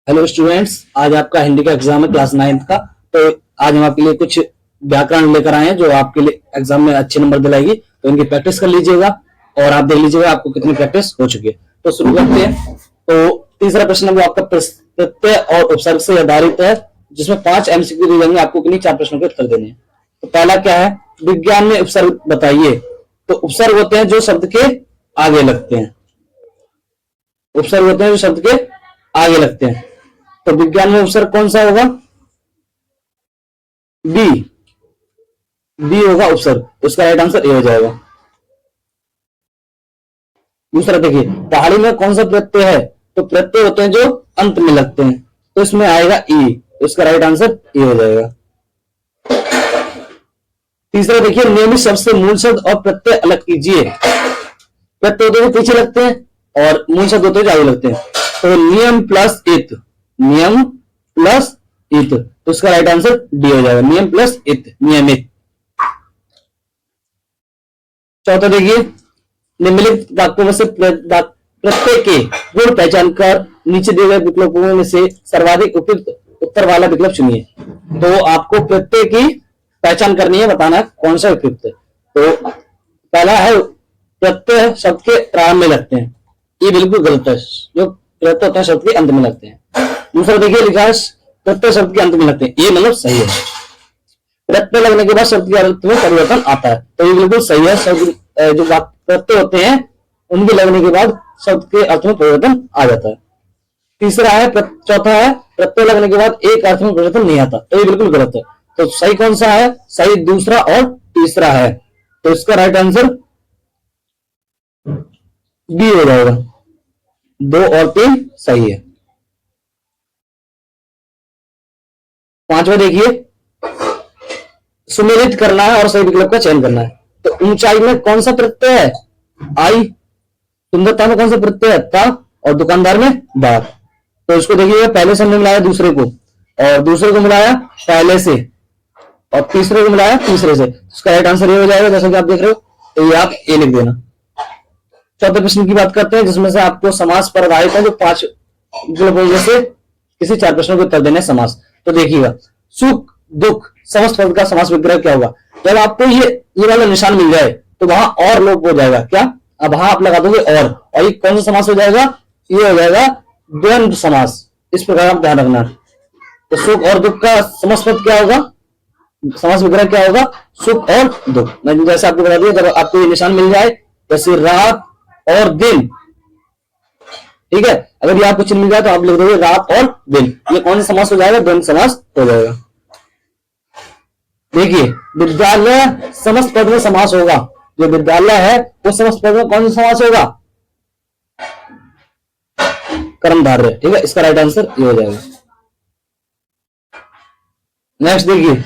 Hello students, आज आपका हिंदी का एग्जाम है क्लास 9th का। तो आज हम आपके लिए कुछ व्याकरण लेकर आए हैं जो आपके लिए एग्जाम में अच्छे नंबर दिलाएगी। तो इनकी प्रैक्टिस कर लीजिएगा और आप देख लीजिएगा आपको कितनी प्रैक्टिस हो चुकी है। तो शुरू करते हैं। तो तीसरा प्रश्न है वो आपका प्रत्यय और उपसर्ग से आधारित है, जिसमें 5 एमसीक्यू दिए जाएंगे, आपको किन्हीं 4 प्रश्नों के उत्तर देने हैं। तो पहला क्या है, विज्ञान में उपसर्ग बताइए। तो उपसर्ग होते हैं जो शब्द के आगे लगते हैं। उपसर्ग होते हैं जो शब्द के आगे लगते हैं। तो विज्ञान में उपसर्ग कौन सा होगा? बी। बी होगा उपसर्ग, तो इसका राइट आंसर ए हो जाएगा। दूसरा देखिए, पहाड़ी में कौन सा प्रत्यय है? तो प्रत्यय होते हैं जो अंत में लगते हैं, तो इसमें आएगा ई, तो इसका राइट आंसर ए हो जाएगा। तीसरा देखिए, नियमित शब्द से मूल शब्द और प्रत्यय अलग कीजिए। प्रत्यय होते हैं पीछे लगते हैं और मूल शब्द होते हैं जो आगे लगते हैं। तो नियम प्लस इत, नियम प्लस इत, तो इसका राइट आंसर डी हो जाएगा। नियम प्लस इत, नियमित। चौथा देखिए, निम्नलिखित वाक्यों में से प्रत्यय के गुण पहचान कर नीचे दिए गए विकल्पों में से सर्वाधिक उपयुक्त उत्तर वाला विकल्प चुनिए। तो आपको प्रत्यय की पहचान करनी है, बताना है कौन सा उपयुक्त है। तो पहला है, प्रत्यय शब्द के प्रारंभ में लगते हैं, ये बिल्कुल गलत है। जो प्रत्यय होता है शब्द के अंत में लगते हैं। दूसरा देखिए, लिखा प्रत्यय शब्द के अंत में लगते हैं, ये मतलब सही है। प्रत्यय लगने के बाद शब्द के अर्थ में परिवर्तन आता है, तो ये बिल्कुल सही है। शब्द जो प्रत्यय होते हैं उनके लगने के बाद शब्द के अर्थ में परिवर्तन आ जाता है। तीसरा है, चौथा है, प्रत्यय लगने के बाद एक अर्थ में परिवर्तन नहीं आता, तो ये बिल्कुल गलत है। तो सही कौन सा है? सही दूसरा और तीसरा है, तो इसका राइट आंसर बी हो जाएगा। 2 और 3 सही है। पांचवा देखिए, सुमेलित करना है और सही विकल्प का चयन करना है। तो ऊंचाई में कौन सा प्रत्यय है? आई। सुंदरता में कौन सा प्रत्यय है? ता। और दुकानदार में दार। तो इसको देखिए, पहले से हमने मिलाया दूसरे को, और दूसरे को मिलाया पहले से, और तीसरे को मिलाया तीसरे से। इसका राइट आंसर ये हो जाएगा, जैसा कि आप देख रहे हो। तो ये आप ए लिख देना। चौथे प्रश्न की बात करते हैं, जिसमें से आपको समास पर आधारित है जो 5 विकल्पों से किसी 4 प्रश्नों के उत्तर देने समास। तो देखिएगा, सुख दुख समस्त पद का समास विग्रह क्या होगा? जब आपको ये वाला निशान मिल जाए तो वहां और लोप हो जाएगा। क्या? अब वहां आप लगा दोगे और ये कौन सा समास हो जाएगा? ये हो जाएगा द्वंद्व समास। इस प्रकार आप ध्यान रखना। तो सुख और दुख का समस्त पद क्या होगा? समास विग्रह क्या होगा? सुख और दुख। मैं जैसे आपको बता दिया, जब आपको ये निशान मिल जाए, जैसे रात और दिन, ठीक है, अगर ये आपको चिन्ह मिल जाए तो आप लिख दोगे रात और दिन। ये कौन सा समास हो जाएगा? द्वंद्व समास हो जाएगा। देखिए, विद्यालय समस्त पद में समास होगा। जो विद्यालय है वो समस्त पद में कौन सा समास होगा? कर्मधारय, ठीक है, इसका राइट आंसर ये हो जाएगा। नेक्स्ट देखिए,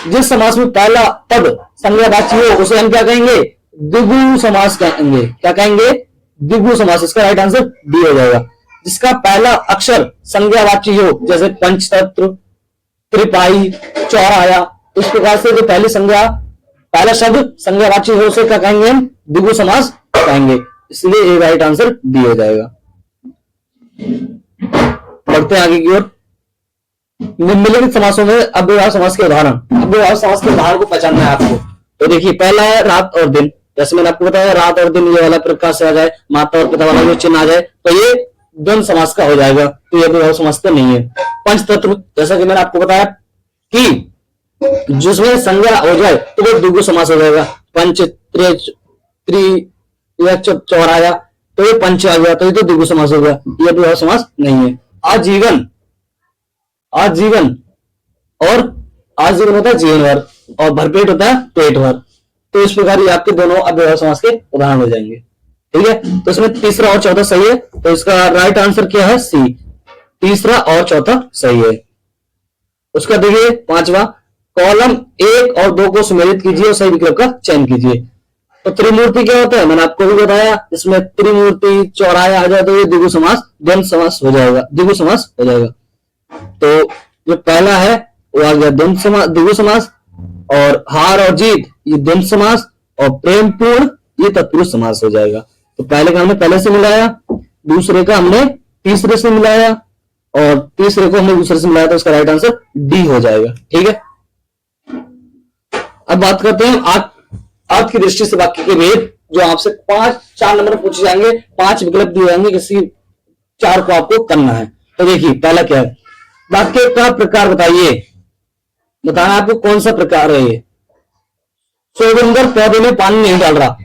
जिस समास में पहला पद संज्ञावाची हो उसे हम क्या कहेंगे? द्विगु समास कहेंगे। क्या कहेंगे? द्विगु समास। इसका राइट आंसर डी हो जाएगा। जिसका पहला अक्षर संज्ञावाची हो, जैसे पंचतत्व, त्रिपाई, चौराया, इस प्रकार से जो पहली संज्ञा, पहला शब्द संज्ञावाची हो उसे क्या कहेंगे? हम द्विगु समास कहेंगे। इसलिए ये राइट आंसर डी हो जाएगा। बढ़ते हैं आगे की ओर। निम्नलिखित समासों में अव्यवहार समास के उदाहरण। अव्यवहार समास के उदाहरण को पहचानना है आपको। तो देखिए, पहला है रात और दिन। जैसे मैंने आपको बताया, रात और दिन ये वाला प्रकार से आ जाए, माता और पिता वाला जो चिन्ह आ जाए, तो ये द्वंद्व समास का हो जाएगा। तो ये अव्यवहार समास का नहीं है। पंचतत्व, जैसा कि मैंने आपको बताया कि जिसमें संज्ञा हो जाए तो वो द्विगु समास हो जाएगा। पंच, चौराया, तो ये पंच आ गया, तो ये तो द्विगु समास हो गया। ये अव्यवहार समास नहीं है। आजीवन, आजीवन, और आजीवन होता है जीवन भर, और भरपेट होता है पेट भर। तो इस प्रकार ये आपके दोनों अव्यवहार समास के उदाहरण हो जाएंगे। ठीक है, तो इसमें तीसरा और चौथा सही है, तो इसका राइट आंसर क्या है? सी। तीसरा और चौथा सही है। उसका देखिए पांचवा, कॉलम 1 और 2 को सुमेलित कीजिए और सही विकल्प का चयन कीजिए। तो त्रिमूर्ति क्या होता है? मैंने आपको भी बताया, इसमें त्रिमूर्ति, चौराया आ जाए तो ये द्विगु समास, द्वंद्व समास हो जाएगा, द्विगु समास हो जाएगा। तो जो पहला है वो आ गया द्वंद्व समास, द्विगु समास, और हार और जीत ये द्वंद्व समास, और प्रेम पूर्ण ये तत्पुरुष समास हो जाएगा। तो पहले का हमने पहले से मिलाया, दूसरे का हमने तीसरे से मिलाया, और तीसरे को हमने दूसरे से मिलाया तो उसका राइट आंसर डी हो जाएगा। ठीक है, अब बात करते हैं अर्थ की दृष्टि से वाक्य के भेद, जो आपसे 4 नंबर पूछे जाएंगे, 5 विकल्प दिए जाएंगे, किसी 4 को आपको करना है। तो देखिए पहला क्या है, वाक्य का प्रकार बताइए, बताना आपको कौन सा प्रकार है। ये शोभिंदर पौधे में पानी नहीं डाल रहा,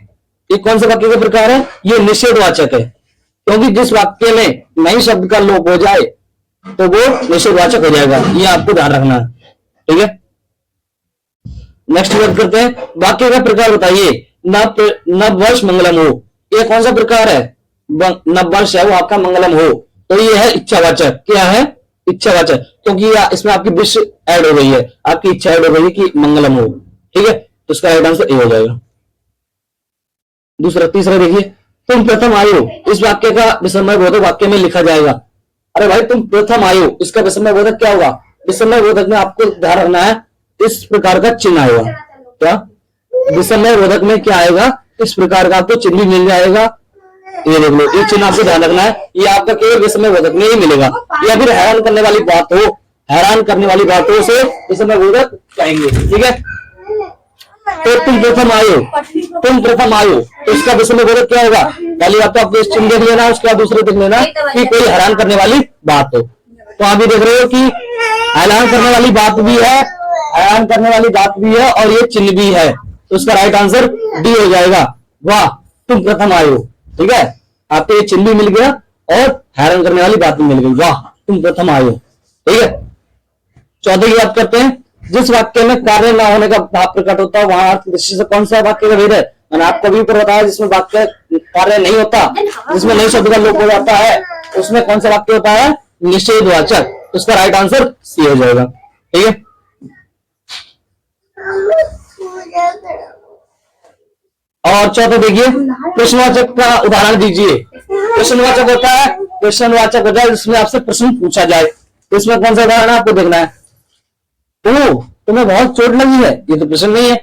ये कौन सा वाक्य का प्रकार है, ये निषेधवाचक है, क्योंकि जिस वाक्य में नई शब्द का लोप हो जाए तो वो निषेधवाचक हो जाएगा, ये आपको ध्यान रखना है। ठीक है, नेक्स्ट बात करते हैं, वाक्य का प्रकार बताइए, नव वर्ष मंगलम हो, ये कौन सा प्रकार है, नव वर्ष है वो आपका मंगलम हो, तो ये है इच्छावाचक। क्या है, इच्छावाचक, क्योंकि इसमें आपकी विश ऐड हो गई है, आपकी इच्छा ऐड हो गई है कि मंगलम हो। ठीक है, तो इसका राइट आंसर ए हो जाएगा। तीसरा देखिए, तुम प्रथम आयो, इस वाक्य का विस्मय बोधक वाक्य में लिखा जाएगा। अरे भाई तुम प्रथम आयो, इसका विस्मय बोधक क्या होगा, विस्मय बोधक में आपको ध्यान रखना है, इस प्रकार का चिन्ह आएगा। क्या विस्मय बोधक में क्या आएगा, इस प्रकार का आपको चिन्ह भी मिल जाएगा। ये देख लो, ये चिन्ह आपको ध्यान रखना है, ये आपका केवल विस्मय बोधक में ही मिलेगा, या फिर हैरान करने वाली बात हो, हैरान करने वाली बातों से विस्मय बोधक कहेंगे। ठीक है, तो तुम प्रथम आयो, तुम प्रथम आयो, तो इसका विस्मय बोधक क्या होगा, पहले आपको चिन्ह देख लेना, उसके बाद दूसरे देख लेना कि कोई हैरान करने वाली बात हो। तो आप भी देख रहे हो कि हैरान करने वाली बात भी है, हैरान करने वाली बात भी है और ये चिन्ह भी है, तो उसका राइट आंसर डी हो जाएगा। वाह तुम प्रथम आयो। ठीक है, आपको ये चिन्ह भी मिल गया और हैरान करने वाली बात भी मिल गई, वाह तुम प्रथम आयो। ठीक है, चौथे की बात करते हैं, जिस वाक्य में कार्य न होने का भाव प्रकट होता है वहां अर्थ दृष्टि से कौन सा वाक्य का भेद है। मैंने आपको भी ऊपर बताया, जिसमें वाक्य कार्य नहीं होता, जिसमें नई शब्द का लोप हो जाता है, उसमें कौन सा वाक्य होता है, निषेधवाचक, तो उसका राइट आंसर सी हो जाएगा। ठीक है, और चौथा देखिए, प्रश्नवाचक का उदाहरण दीजिए। प्रश्नवाचक होता है, प्रश्नवाचक होता है जिसमें आपसे प्रश्न पूछा जाए, तो इसमें कौन सा उदाहरण आपको देखना है। ओ तुम्हें बहुत चोट लगी है, ये तो प्रश्न नहीं है।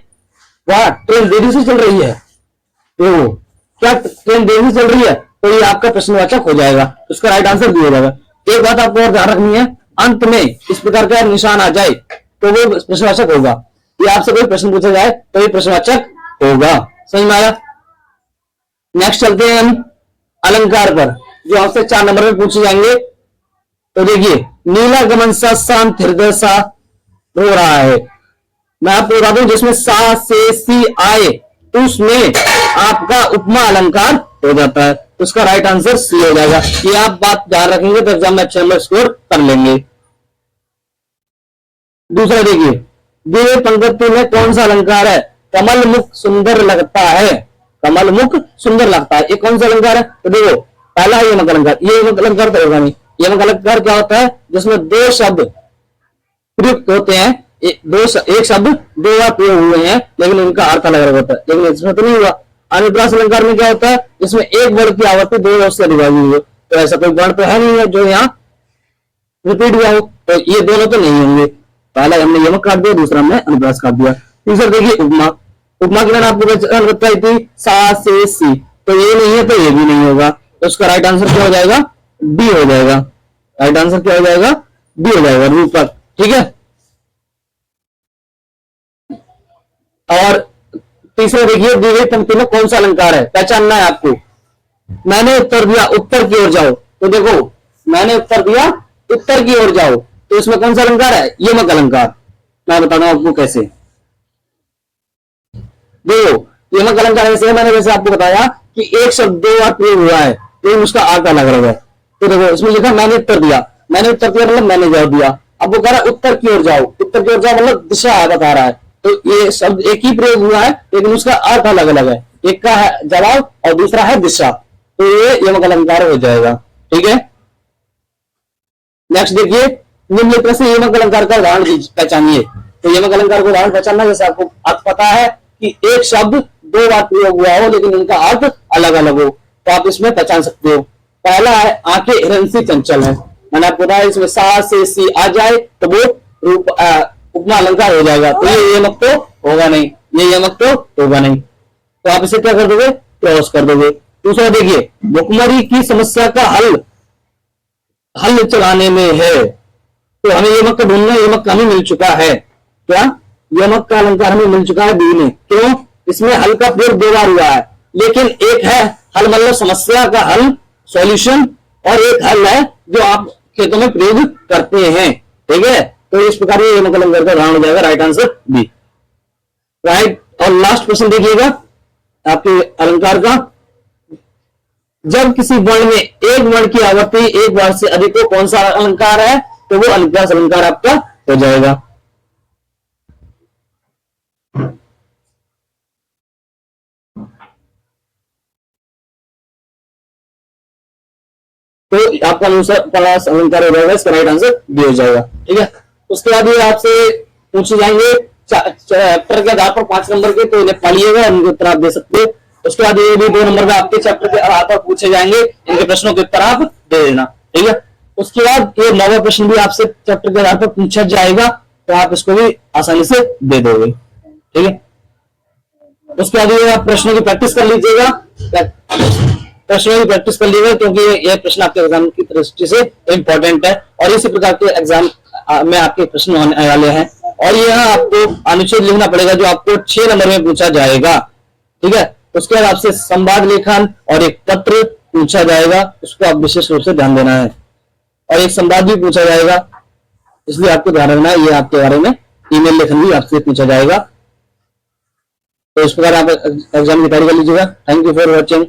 वाह ट्रेन देरी से चल रही है, तो क्या ट्रेन देरी से चल रही है, तो ये आपका प्रश्नवाचक हो जाएगा, उसका राइट आंसर भी हो जाएगा। एक बात आपको और ध्यान रखनी है, अंत में इस प्रकार का निशान आ जाए तो वो प्रश्नवाचक होगा, ये आपसे कोई प्रश्न पूछा जाए तो ये प्रश्नवाचक होगा। समझ में आया। नेक्स्ट चलते हैं हम अलंकार पर, जो आपसे 4 नंबर में पूछे जाएंगे। तो देखिए, नीला गमन सा शांत हृदय सा हो रहा है, मैं आपको बता दूं जिसमें सा से सी आए तो उसमें आपका उपमा अलंकार हो जाता है, तो उसका राइट आंसर सी हो जाएगा। ये आप बात ध्यान रखेंगे तो एग्जाम में अच्छे नंबर स्कोर कर लेंगे। दूसरा देखिए, दिव्य पंक्ति में कौन सा अलंकार है, कमल मुख सुंदर लगता है, कमल मुख सुंदर लगता है, ये कौन सा अलंकार है। तो देखो पहला है यमक अलंकार, ये यमक अलंकार तो होगा नहीं। यमक अलंकार क्या होता है, जिसमें 2 शब्द प्रयुक्त होते हैं, एक शब्द 2 बार प्रयोग हुए हैं लेकिन उनका अर्थ अलग अलग होता है, लेकिन इसमें तो नहीं हुआ। अनुप्रास अलंकार में क्या होता है, इसमें एक वर्ण की आवृत्ति 2 वर्ष से अधिक हुई है, तो ऐसा कोई वर्ण तो है नहीं है जो यहाँ रिपीट हुआ हो, तो ये दोनों तो नहीं होंगे। पहला हमने यमक काट दिया, दूसरा हमने अनुप्रास काट दिया। तीसरा देखिए उपमा, उपमा की मैंने आपको बताई थी सा से सी, तो ये नहीं है तो ये भी नहीं होगा, तो उसका राइट आंसर क्या हो जाएगा, डी हो जाएगा। राइट आंसर क्या हो जाएगा, डी हो जाएगा, रूपक। ठीक है, और तीसरा देखिए, दी गई पंक्ति में कौन सा अलंकार है, पहचानना है आपको। मैंने उत्तर दिया उत्तर की ओर जाओ, तो देखो मैंने उत्तर दिया उत्तर की ओर जाओ, तो इसमें कौन सा अलंकार है, यमक अलंकार। मैं बता रहा हूं आपको कैसे। देखो यमक अलंकार ऐसे है, मैंने जैसे आपको बताया कि एक शब्द 2 बार प्रयोग हुआ है लेकिन उसका अर्थ अलग अलग है। तो देखो इसमें लिखा मैंने उत्तर दिया, मैंने उत्तर दिया मतलब मैंने जवाब दिया। अब वो कह रहा है उत्तर की ओर जाओ, उत्तर की ओर जाओ मतलब दिशा बता रहा है, तो ये शब्द एक ही प्रयोग हुआ है लेकिन उसका अर्थ अलग अलग है, एक का है जवाब और दूसरा है दिशा, तो ये यमक अलंकार हो जाएगा। ठीक है, नेक्स्ट देखिए, निम्नलिखित से यमक अलंकार का उदाहरण पहचानिए। तो यमक अलंकार का उदाहरण पहचानना, जैसे आपको अर्थ पता है कि एक शब्द 2 बार प्रयोग हुआ हो लेकिन उनका अर्थ अलग अलग हो, तो आप इसमें पहचान सकते हो। पहला है आंखें हिरण सी चंचल है, मैंने आपको बताया इसमें सा से सी आ जाए तो वो रूप उपमा अलंकार हो जाएगा, तो ये यमक तो होगा नहीं, ये यमक तो होगा नहीं, तो आप इसे क्या कर दोगे, क्रॉस कर दोगे। दूसरा देखिए, भुखमरी की समस्या का हल, हल चलाने में है। तो हमें यमक का ढूंढना, यमक का हमें मिल चुका है। क्या? यमक का अलंकार हमें मिल चुका है बी में। क्यों? इसमें हल का प्रयोग 2 बार हुआ है, लेकिन एक है हल मतलब समस्या का हल, सॉल्यूशन, और एक हल है जो आप खेतों में प्रयोग करते हैं। ठीक है, तो इस प्रकार ये यमक अलंकार का उदाहरण हो जाएगा। Right answer b. राइट। और लास्ट क्वेश्चन देखिएगा आपके अलंकार का, जब किसी वर्ण में एक वर्ण की आवृत्ति एक बार से अधिक हो, कौन सा अलंकार है? तो वो अनुप्रास अलंकार आपका हो जाएगा। तो आपका अनुप्रास अलंकार हो जाएगा, इसका राइट आंसर बी हो जाएगा। ठीक है, उसके बाद ये आपसे पूछे जाएंगे चैप्टर के आधार पर 5 नंबर के, तो इन्हें पढ़िएगा, इनके उत्तर आप दे सकते हो। उसके बाद ये भी 2 नंबर का आपके चैप्टर के आधार पर पूछे जाएंगे, इनके प्रश्नों के उत्तर आप दे देना। ठीक है, उसके बाद ये 9वां प्रश्न भी आपसे चैप्टर के आधार पर पूछा जाएगा, तो आप इसको भी आसानी से दे दोगे। ठीक है, उसके बाद ये आप प्रश्नों की प्रैक्टिस कर लीजिएगा, प्रश्नों की प्रैक्टिस कर लीजिएगा, क्योंकि ये प्रश्न आपके एग्जाम की दृष्टि से इंपॉर्टेंट है, और इसी प्रकार के एग्जाम में आपके प्रश्न होने वाले हैं। और यहाँ आपको अनुच्छेद लिखना पड़ेगा, जो आपको 6 नंबर में पूछा जाएगा। ठीक है, उसके बाद आपसे संवाद लेखन और एक पत्र पूछा जाएगा, उसको आप विशेष रूप से ध्यान देना है, और एक संवाद भी पूछा जाएगा, इसलिए आपको ध्यान रखना है। ये आपके बारे में ईमेल लेखन भी आपसे पूछा जाएगा। तो इस प्रकार आप एग्जाम की तैयारी कर लीजिएगा। Thank you for watching.